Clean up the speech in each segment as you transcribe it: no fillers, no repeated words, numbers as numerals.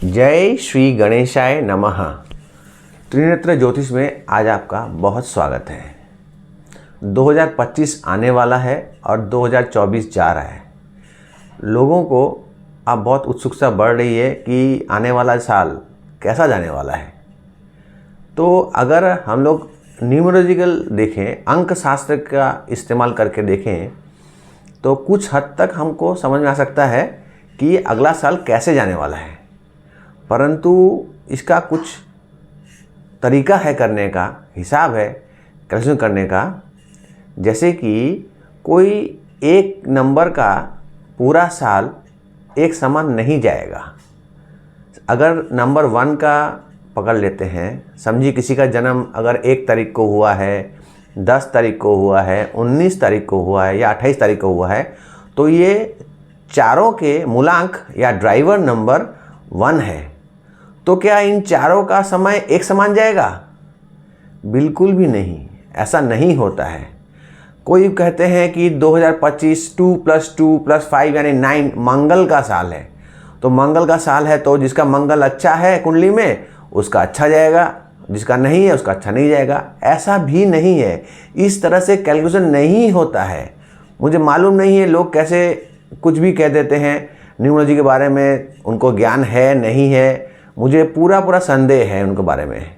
जय श्री गणेशाय नमः। त्रिनेत्र ज्योतिष में आज आपका बहुत स्वागत है। 2025 आने वाला है और 2024 जा रहा है। लोगों को अब बहुत उत्सुकता बढ़ रही है कि आने वाला साल कैसा जाने वाला है। तो अगर हम लोग न्यूमरोलॉजिकल देखें, अंक शास्त्र का इस्तेमाल करके देखें, तो कुछ हद तक हमको समझ में आ सकता है कि अगला साल कैसे जाने वाला है। परंतु इसका कुछ तरीका है करने का, हिसाब है कैलकुलेशन करने का। जैसे कि कोई एक नंबर का पूरा साल एक समान नहीं जाएगा। अगर नंबर 1 का पकड़ लेते हैं, समझिए किसी का जन्म अगर 1 तारीख को हुआ है, 10 तारीख को हुआ है, 19 तारीख को हुआ है या 28 तारीख को हुआ है, तो ये चारों के मूलांक या ड्राइवर नंबर 1 है। तो क्या इन चारों का समय एक समान जाएगा? बिल्कुल भी नहीं, ऐसा नहीं होता है। कोई कहते हैं कि 2025 2 + 2 + 5 यानी 9 मंगल का साल है। तो मंगल का साल है तो जिसका मंगल अच्छा है कुंडली में उसका अच्छा जाएगा, जिसका नहीं है उसका अच्छा नहीं जाएगा। ऐसा भी नहीं है, इस तरह से कैलकुलेशन नहीं होता है। मुझे मालूम नहीं है लोग कैसे कुछ भी कह देते हैं न्यूमरोलॉजी के बारे में, उनको ज्ञान है नहीं है। मुझे पूरा संदेह है उनके बारे में।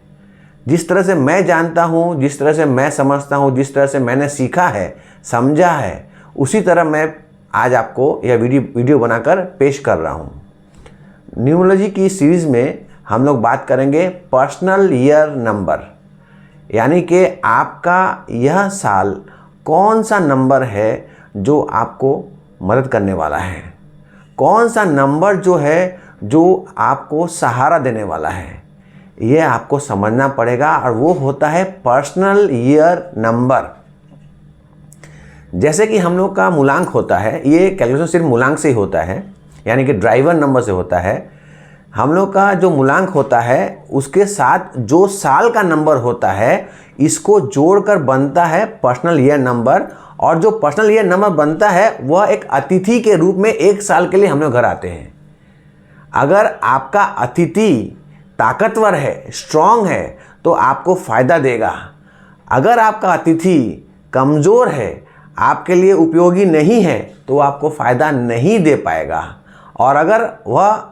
जिस तरह से मैं जानता हूँ, जिस तरह से मैं समझता हूँ, जिस तरह से मैंने सीखा है, समझा है, उसी तरह मैं आज आपको यह वीडियो बनाकर पेश कर रहा हूँ। न्यूमरोलॉजी की सीरीज़ में हम लोग बात करेंगे पर्सनल ईयर नंबर, यानी कि आपका यह साल कौन सा नंबर है जो आपको मदद करने वाला है, कौन सा नंबर जो है जो आपको सहारा देने वाला है। ये आपको समझना पड़ेगा और वो होता है पर्सनल ईयर नंबर। जैसे कि हम लोग का मूलांक होता है, ये कैलकुलेशन सिर्फ मूलांक से ही होता है, यानी कि ड्राइवर नंबर से होता है। हम लोग का जो मूलांक होता है उसके साथ जो साल का नंबर होता है, इसको जोड़कर बनता है पर्सनल ईयर नंबर। और जो पर्सनल ईयर नंबर बनता है वह एक अतिथि के रूप में 1 साल के लिए हम लोग घर आते हैं। अगर आपका अतिथि ताकतवर है, स्ट्रांग है, तो आपको फ़ायदा देगा। अगर आपका अतिथि कमज़ोर है, आपके लिए उपयोगी नहीं है, तो आपको फ़ायदा नहीं दे पाएगा। और अगर वह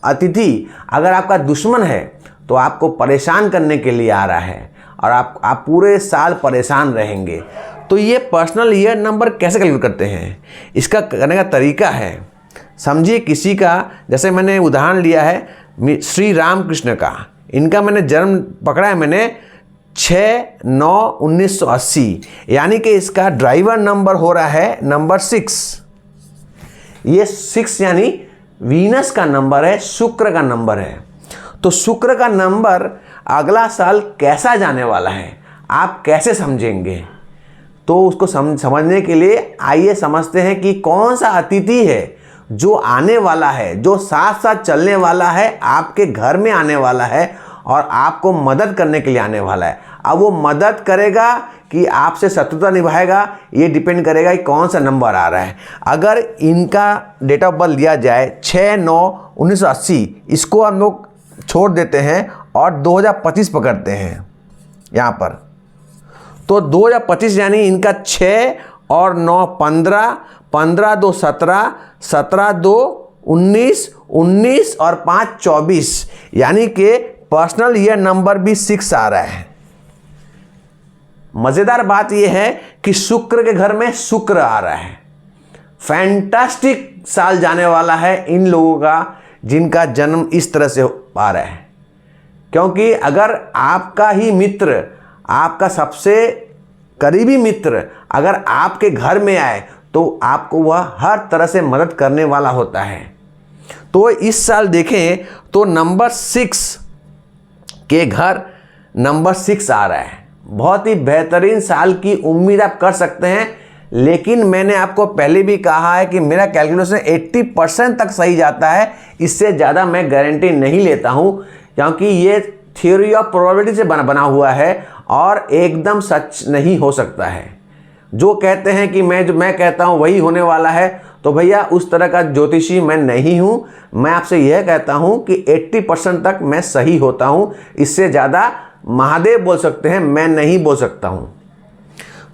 अतिथि अगर आपका दुश्मन है तो आपको परेशान करने के लिए आ रहा है और आप पूरे साल परेशान रहेंगे। तो ये पर्सनल ईयर नंबर कैसे कैलकुलेट करते हैं, इसका करने का तरीका है। समझिए किसी का, जैसे मैंने उदाहरण लिया है श्री रामकृष्ण का, इनका मैंने जन्म पकड़ा है मैंने 6/9/1980, यानी कि इसका ड्राइवर नंबर हो रहा है नंबर 6। ये 6 यानी वीनस का नंबर है, शुक्र का नंबर है। तो शुक्र का नंबर अगला साल कैसा जाने वाला है आप कैसे समझेंगे? तो उसको समझने के लिए आइए समझते हैं कि कौन सा अतिथि है जो आने वाला है, जो साथ साथ चलने वाला है, आपके घर में आने वाला है और आपको मदद करने के लिए आने वाला है। अब वो मदद करेगा कि आपसे शत्रुता निभाएगा, ये डिपेंड करेगा कि कौन सा नंबर आ रहा है। अगर इनका डेट ऑफ बर्थ लिया जाए 6/9/1980, इसको हम लोग छोड़ देते हैं और 2025 पकड़ते हैं यहाँ पर। तो 2025 यानी इनका 6 और 9 15, 15-2 17, 17-2 19, 19 और 5 24, यानी कि पर्सनल ईयर नंबर भी 6 आ रहा है। मज़ेदार बात यह है कि शुक्र के घर में शुक्र आ रहा है। फैंटास्टिक साल जाने वाला है इन लोगों का जिनका जन्म इस तरह से आ रहा है। क्योंकि अगर आपका ही मित्र, आपका सबसे करीबी मित्र अगर आपके घर में आए तो आपको वह हर तरह से मदद करने वाला होता है। तो इस साल देखें तो नंबर 6 के घर नंबर 6 आ रहा है। बहुत ही बेहतरीन साल की उम्मीद आप कर सकते हैं। लेकिन मैंने आपको पहले भी कहा है कि मेरा कैलकुलेशन 80% तक सही जाता है, इससे ज़्यादा मैं गारंटी नहीं लेता हूँ, क्योंकि ये थ्योरी ऑफ प्रोबेबिलिटी से बना हुआ है और एकदम सच नहीं हो सकता है। जो कहते हैं कि मैं कहता हूँ वही होने वाला है, तो भैया उस तरह का ज्योतिषी मैं नहीं हूँ। मैं आपसे यह कहता हूँ कि 80% तक मैं सही होता हूँ, इससे ज़्यादा महादेव बोल सकते हैं, मैं नहीं बोल सकता हूँ।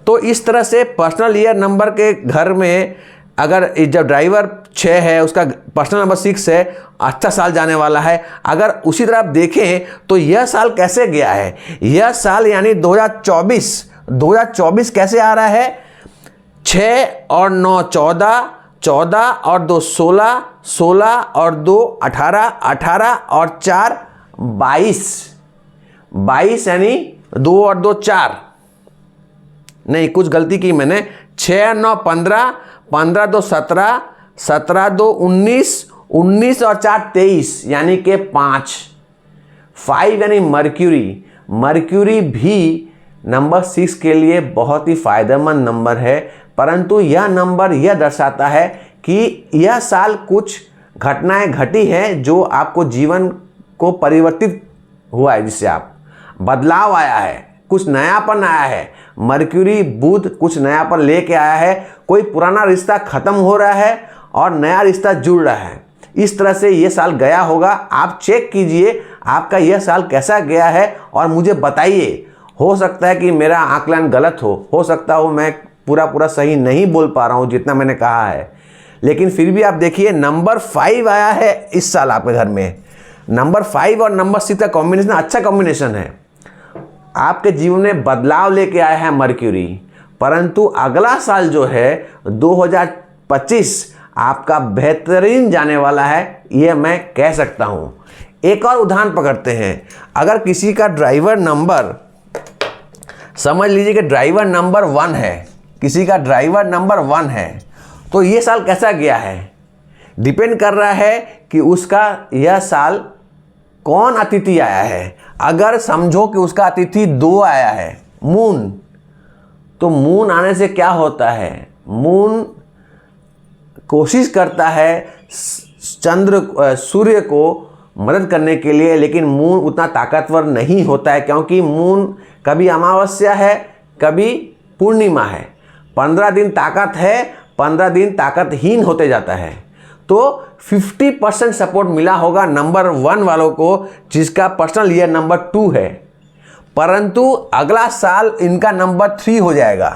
तो इस तरह से पर्सनल ईयर नंबर के घर में अगर जब ड्राइवर 6 है, उसका पर्सनल नंबर 6 है, अच्छा साल जाने वाला है। अगर उसी तरह आप देखें तो यह साल कैसे गया है, यह साल यानी 2024 कैसे आ रहा है। 6 और 9 14, 14 और 2 16, 16 और 2 18, 18 और 4 22, 22 यानी 2 और 2 4, नहीं कुछ गलती की मैंने। 6 और 9 15, 15 2 17, 17 2 19, 19 और 4 23 यानी कि 5 यानी मर्क्यूरी भी नंबर 6 के लिए बहुत ही फायदेमंद नंबर है। परंतु यह नंबर यह दर्शाता है कि यह साल कुछ घटनाएं घटी हैं जो आपको जीवन को परिवर्तित हुआ है, जिससे आप बदलाव आया है, कुछ नयापन आया है। मर्क्यूरी बुध कुछ नयापन लेके आया है, कोई पुराना रिश्ता खत्म हो रहा है और नया रिश्ता जुड़ रहा है। इस तरह से ये साल गया होगा। आप चेक कीजिए आपका यह साल कैसा गया है और मुझे बताइए। हो सकता है कि मेरा आकलन गलत हो सकता हो मैं पूरा सही नहीं बोल पा रहा हूँ जितना मैंने कहा है, लेकिन फिर भी आप देखिए नंबर 5 आया है इस साल आपके घर में। नंबर 5 और नंबर 6 का कॉम्बिनेशन अच्छा कॉम्बिनेशन है। आपके जीवन में बदलाव लेके आया है मर्क्यूरी। परंतु अगला साल जो है 2025 आपका बेहतरीन जाने वाला है, यह मैं कह सकता हूं। एक और उदाहरण पकड़ते हैं। अगर किसी का ड्राइवर नंबर, समझ लीजिए कि ड्राइवर नंबर 1 है, किसी का ड्राइवर नंबर 1 है, तो ये साल कैसा गया है डिपेंड कर रहा है कि उसका यह साल कौन अतिथि आया है। अगर समझो कि उसका अतिथि 2 आया है, मून, तो मून आने से क्या होता है, मून कोशिश करता है सूर्य को मदद करने के लिए, लेकिन मून उतना ताकतवर नहीं होता है क्योंकि मून कभी अमावस्या है कभी पूर्णिमा है। 15 दिन ताकत है, 15 दिन ताकतहीन होते जाता है। तो 50% सपोर्ट मिला होगा नंबर 1 वालों को जिसका पर्सनल ईयर नंबर 2 है। परंतु अगला साल इनका नंबर 3 हो जाएगा।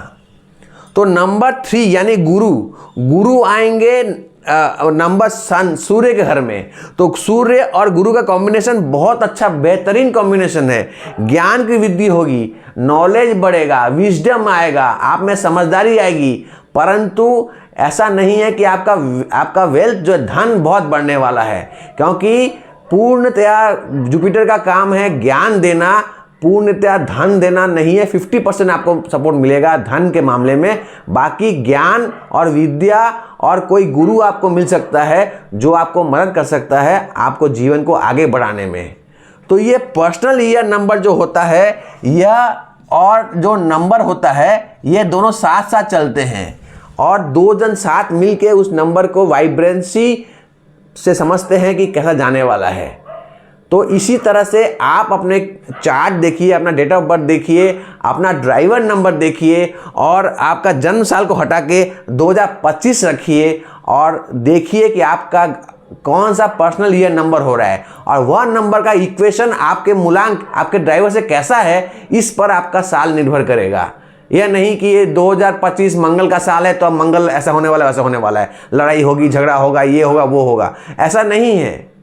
तो नंबर 3 यानी गुरु आएंगे नंबर सन, सूर्य के घर में। तो सूर्य और गुरु का कॉम्बिनेशन बहुत अच्छा बेहतरीन कॉम्बिनेशन है। ज्ञान की वृद्धि होगी, नॉलेज बढ़ेगा, विजडम आएगा, आप में समझदारी आएगी। परंतु ऐसा नहीं है कि आपका वेल्थ जो धन बहुत बढ़ने वाला है, क्योंकि पूर्णतया जुपिटर का काम है ज्ञान देना, पूर्णतया धन देना नहीं है। 50% आपको सपोर्ट मिलेगा धन के मामले में, बाकी ज्ञान और विद्या और कोई गुरु आपको मिल सकता है जो आपको मदद कर सकता है आपको जीवन को आगे बढ़ाने में। तो ये पर्सनल ईयर नंबर जो होता है यह और जो नंबर होता है ये दोनों साथ साथ चलते हैं और 2 जन साथ मिलके उस नंबर को वाइब्रेंसी से समझते हैं कि कैसा जाने वाला है। तो इसी तरह से आप अपने चार्ट देखिए, अपना डेट ऑफ बर्थ देखिए, अपना ड्राइवर नंबर देखिए और आपका जन्म साल को हटा के 2025 रखिए और देखिए कि आपका कौन सा पर्सनल ईयर नंबर हो रहा है और वह नंबर का इक्वेशन आपके मूलांक आपके ड्राइवर से कैसा है, इस पर आपका साल निर्भर करेगा। यह नहीं कि ये 2025 मंगल का साल है तो अब मंगल ऐसा होने वाला है वैसा होने वाला है, लड़ाई होगी, झगड़ा होगा, ये होगा वो होगा, ऐसा नहीं है।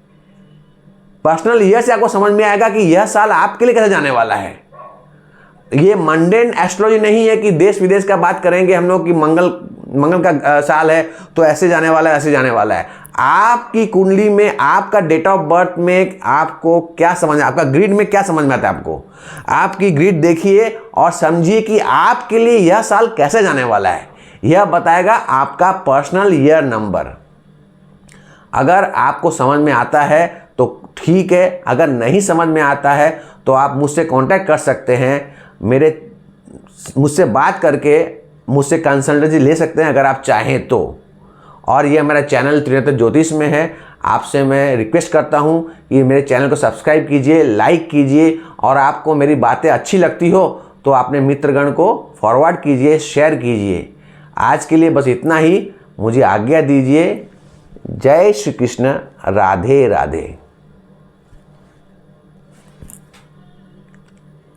पर्सनल ईयर से आपको समझ में आएगा कि यह साल आपके लिए कैसे जाने वाला है। ये मंडेन एस्ट्रोलॉजी नहीं है कि देश विदेश का बात करेंगे हम लोग कि मंगल का साल है तो ऐसे जाने वाला है, ऐसे जाने वाला है। आपकी कुंडली में, आपका डेट ऑफ बर्थ में आपको क्या समझ, आपका ग्रिड में क्या समझ में आता है, आपको आपकी ग्रिड देखिए और समझिए कि आपके लिए यह साल कैसे जाने वाला है। यह बताएगा आपका पर्सनल ईयर नंबर। अगर आपको समझ में आता है तो ठीक है, अगर नहीं समझ में आता है तो आप मुझसे कांटेक्ट कर सकते हैं, मुझसे बात करके मुझसे कंसल्टेंसी ले सकते हैं अगर आप चाहें तो। और ये मेरा चैनल त्रिनेत्र ज्योतिष में है। आपसे मैं रिक्वेस्ट करता हूँ कि मेरे चैनल को सब्सक्राइब कीजिए, लाइक कीजिए और आपको मेरी बातें अच्छी लगती हो तो अपने मित्रगण को फॉरवर्ड कीजिए, शेयर कीजिए। आज के लिए बस इतना ही, मुझे आज्ञा दीजिए। जय श्री कृष्ण, राधे राधे।